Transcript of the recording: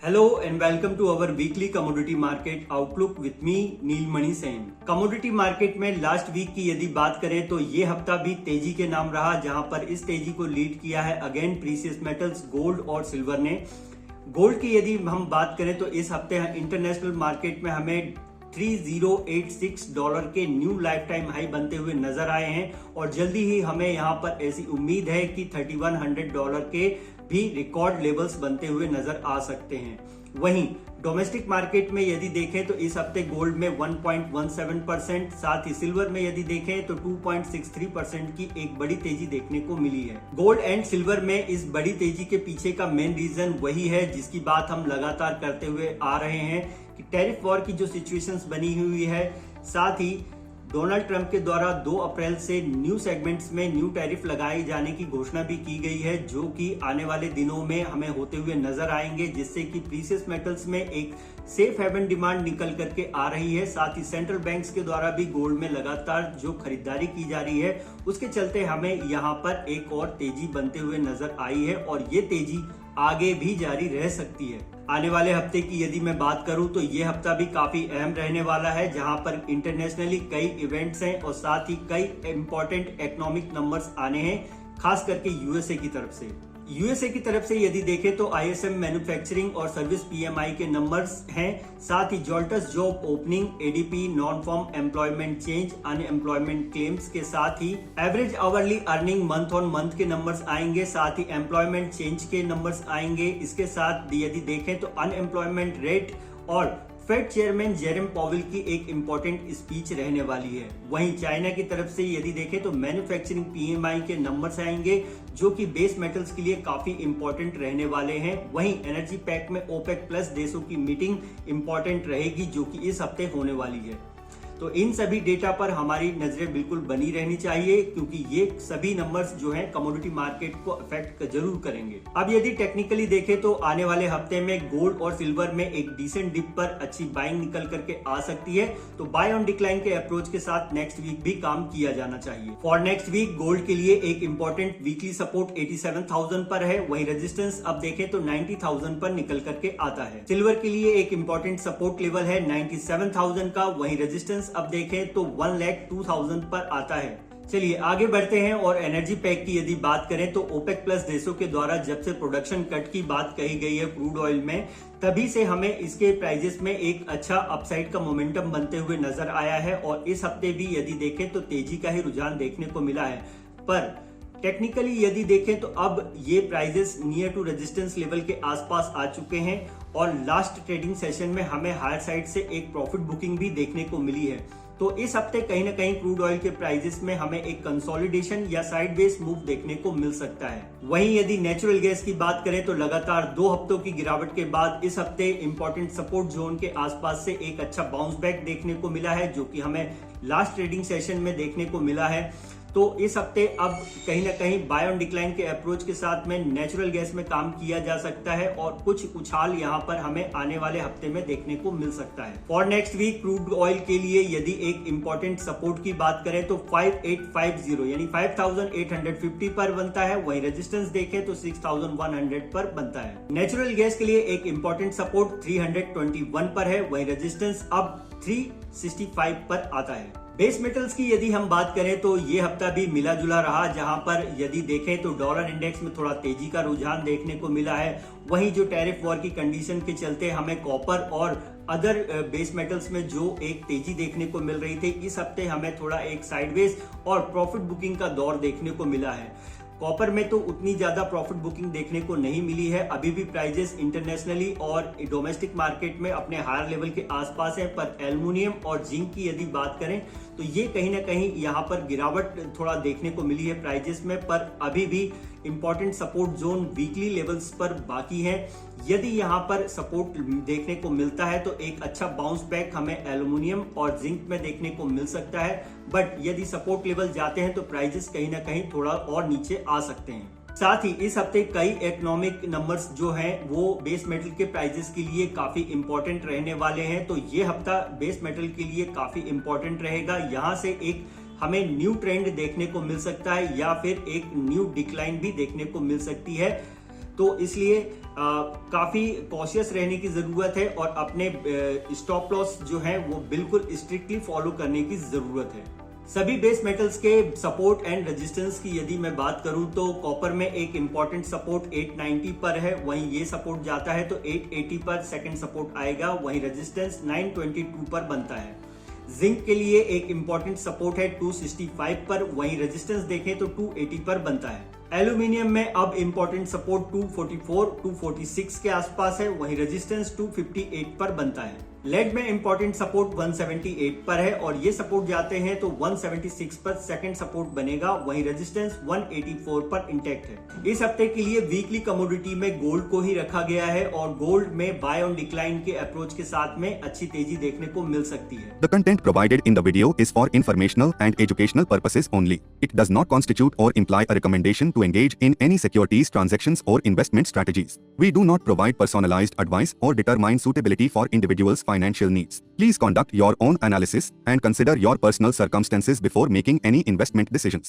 Hello and welcome to our weekly commodity market outlook with me Neelmani Sen. Commodity market में last week की यदि बात करें तो ये हफ्ता भी तेजी के नाम रहा, जहां पर इस तेजी को लीड किया है अगेन प्रीशियस मेटल्स गोल्ड और सिल्वर ने। गोल्ड की यदि हम बात करें तो इस हफ्ते इंटरनेशनल मार्केट में हमें $3086 के न्यू लाइफ टाइम हाई बनते हुए नजर आए हैं और जल्दी ही हमें यहां पर ऐसी उम्मीद है कि $3100 के भी रिकॉर्ड लेवल्स बनते हुए नजर आ सकते हैं। वहीं डोमेस्टिक मार्केट में यदि देखें तो इस हफ्ते गोल्ड में 1.17%, साथ ही सिल्वर में यदि देखें तो 2.63% की एक बड़ी तेजी देखने को मिली है। गोल्ड एंड सिल्वर में इस बड़ी तेजी के पीछे का मेन रीजन वही है जिसकी बात हम लगातार करते हुए आ रहे हैं कि टैरिफ वॉर की जो सिचुएशंस बनी हुई है, साथ ही डोनाल्ड ट्रंप के द्वारा 2 अप्रैल से न्यू सेगमेंट्स में न्यू टैरिफ लगाए जाने की घोषणा भी की गई है, जो कि आने वाले दिनों में हमें होते हुए नजर आएंगे, जिससे कि प्रीशियस मेटल्स में एक सेफ हेवन डिमांड निकल करके आ रही है। साथ ही सेंट्रल बैंक्स के द्वारा भी गोल्ड में लगातार जो खरीदारी की जा रही है, उसके चलते हमें यहाँ पर एक और तेजी बनते हुए नजर आई है और ये तेजी आगे भी जारी रह सकती है। आने वाले हफ्ते की यदि मैं बात करूं तो ये हफ्ता भी काफी अहम रहने वाला है, जहां पर इंटरनेशनली कई इवेंट्स हैं और साथ ही कई इंपॉर्टेंट इकोनॉमिक नंबर्स आने हैं, खास करके यूएसए की तरफ से। यूएसए की तरफ से यदि देखें तो आईएसएम मैन्युफैक्चरिंग और सर्विस पीएमआई के नंबर्स हैं, साथ ही JOLTS job opening, ADP, non farm employment change, unemployment claims के साथ ही average hourly earning month on month के नंबर्स आएंगे, साथ ही एम्प्लॉयमेंट चेंज के नंबर्स आएंगे। इसके साथ यदि देखें तो अनएम्प्लॉयमेंट रेट और फेड चेयरमैन जेरेम पॉवेल की एक इंपॉर्टेंट स्पीच रहने वाली है। वहीं चाइना की तरफ से यदि देखें तो मैन्युफैक्चरिंग पीएमआई के नंबर्स आएंगे, जो कि बेस मेटल्स के लिए काफी इंपॉर्टेंट रहने वाले हैं। वहीं एनर्जी पैक्ट में ओपेक प्लस देशों की मीटिंग इंपॉर्टेंट रहेगी, जो कि इस हफ्ते होने वाली है। तो इन सभी डेटा पर हमारी नजरें बिल्कुल बनी रहनी चाहिए, क्योंकि ये सभी नंबर्स जो हैं कमोडिटी मार्केट को अफेक्ट जरूर करेंगे। अब यदि टेक्निकली देखें तो आने वाले हफ्ते में गोल्ड और सिल्वर में एक डिसेंट डिप पर अच्छी बाइंग निकल करके आ सकती है, तो बाय ऑन डिक्लाइन के अप्रोच के साथ नेक्स्ट वीक भी काम किया जाना चाहिए। फॉर नेक्स्ट वीक गोल्ड के लिए एक इंपॉर्टेंट वीकली सपोर्ट 87,000 पर है, वहीं रेजिस्टेंस अब देखें तो 90,000 पर निकल करके आता है। सिल्वर के लिए एक इंपॉर्टेंट सपोर्ट लेवल है 97,000 का, वहीं रेजिस्टेंस अब देखें तो 1,02,000 पर आता है। चलिए आगे बढ़ते हैं और एनर्जी पैक की यदि बात करें तो ओपेक प्लस देशों के द्वारा जब से प्रोडक्शन कट की बात कही गई है क्रूड ऑयल में, तभी से हमें इसके प्राइजेस में एक अच्छा अपसाइड का मोमेंटम बनते हुए नजर आया है और इस हफ्ते भी यदि देखें तो तेजी का ही रुझान देखने को मिला है। पर टेक्निकली यदि देखें तो अब ये prices near to resistance level के आसपास आ चुके हैं और लास्ट ट्रेडिंग सेशन में हमें हायर साइड से एक प्रॉफिट बुकिंग भी देखने को मिली है। तो इस हफ्ते कहीं ना कहीं क्रूड ऑयल के प्राइजेस में हमें एक कंसोलिडेशन या साइडवेज मूव देखने को मिल सकता है। वहीं यदि नेचुरल गैस की बात करें तो लगातार 2 हफ्तों की गिरावट के बाद इस हफ्ते इंपॉर्टेंट सपोर्ट जोन के आसपास से एक अच्छा बाउंस बैक देखने को मिला है, जो कि हमें लास्ट ट्रेडिंग सेशन में देखने को मिला है। तो इस हफ्ते अब कहीं ना कहीं बाय ऑन डिक्लाइन के अप्रोच के साथ में नेचुरल गैस में काम किया जा सकता है और कुछ उछाल यहाँ पर हमें आने वाले हफ्ते में देखने को मिल सकता है। For next week crude oil के लिए यदि एक इंपॉर्टेंट सपोर्ट की बात करें तो 5850 यानी 5850 पर बनता है, वहीं रेजिस्टेंस देखें तो 6100 पर बनता है। नेचुरल गैस के लिए एक इंपॉर्टेंट सपोर्ट 321 पर है, वहीं रेजिस्टेंस अब 365 पर आता है। बेस मेटल्स की यदि हम बात करें तो ये हफ्ता भी मिला जुला रहा, जहां पर यदि देखें तो डॉलर इंडेक्स में थोड़ा तेजी का रुझान देखने को मिला है। वहीं जो टैरिफ वॉर की कंडीशन के चलते हमें कॉपर और अदर बेस मेटल्स में जो एक तेजी देखने को मिल रही थी, इस हफ्ते हमें थोड़ा एक साइडवेज और प्रॉफिट बुकिंग का दौर देखने को मिला है। कॉपर में तो उतनी ज्यादा प्रॉफिट बुकिंग देखने को नहीं मिली है, अभी भी प्राइजेस इंटरनेशनली और डोमेस्टिक मार्केट में अपने हायर लेवल के आसपास है। पर एल्युमिनियम और जिंक की यदि बात करें तो ये कहीं ना कहीं यहाँ पर गिरावट थोड़ा देखने को मिली है प्राइजेस में, पर अभी भी important support zone weekly levels पर बाकी है। यदि यहाँ पर सपोर्ट देखने को मिलता है तो एक अच्छा बाउंस बैक हमें एल्युमिनियम और जिंक में देखने को मिल सकता है, बट यदि सपोर्ट लेवल जाते हैं तो प्राइजेस कहीं ना कहीं थोड़ा और नीचे आ सकते हैं। साथ ही इस हफ्ते कई इकोनॉमिक नंबर्स जो हैं वो बेस मेटल के प्राइजेस के लिए काफी इंपॉर्टेंट रहने वाले हैं, तो ये हफ्ता बेस मेटल के लिए काफी इंपॉर्टेंट रहेगा। यहाँ से एक हमें न्यू ट्रेंड देखने को मिल सकता है या फिर एक न्यू डिक्लाइन भी देखने को मिल सकती है। तो इसलिए काफी कॉशियस रहने की जरूरत है और अपने स्टॉप लॉस जो है वो बिल्कुल स्ट्रिक्टली फॉलो करने की जरूरत है। सभी बेस मेटल्स के सपोर्ट एंड रेजिस्टेंस की यदि मैं बात करूं तो कॉपर में एक इंपॉर्टेंट सपोर्ट 890 पर है, वहीं ये सपोर्ट जाता है तो 880 पर सेकंड सपोर्ट आएगा, वहीं रेजिस्टेंस 922 पर बनता है। जिंक के लिए एक इंपॉर्टेंट सपोर्ट है 265 पर, वहीं रेजिस्टेंस देखें तो 280 पर बनता है। एल्यूमिनियम में अब इंपॉर्टेंट सपोर्ट 244, 246 के आसपास है, वहीं रेजिस्टेंस 258 पर बनता है। लेड में इंपॉर्टेंट सपोर्ट 178 पर है और ये सपोर्ट जाते हैं तो 176 पर सेकंड सपोर्ट बनेगा, वहीं रेजिस्टेंस 184 पर इंटैक्ट है। इस हफ्ते के लिए वीकली कमोडिटी में गोल्ड को ही रखा गया है और गोल्ड में बाय ऑन डिक्लाइन के अप्रोच के साथ में अच्छी तेजी देखने को मिल सकती है। The content provided in the video is for informational and educational purposes only. It does not constitute or imply a recommendation to engage in any securities transactions or investment strategies. We do not provide personalized advice or determine suitability for individuals' financial needs. Please conduct your own analysis and consider your personal circumstances before making any investment decisions.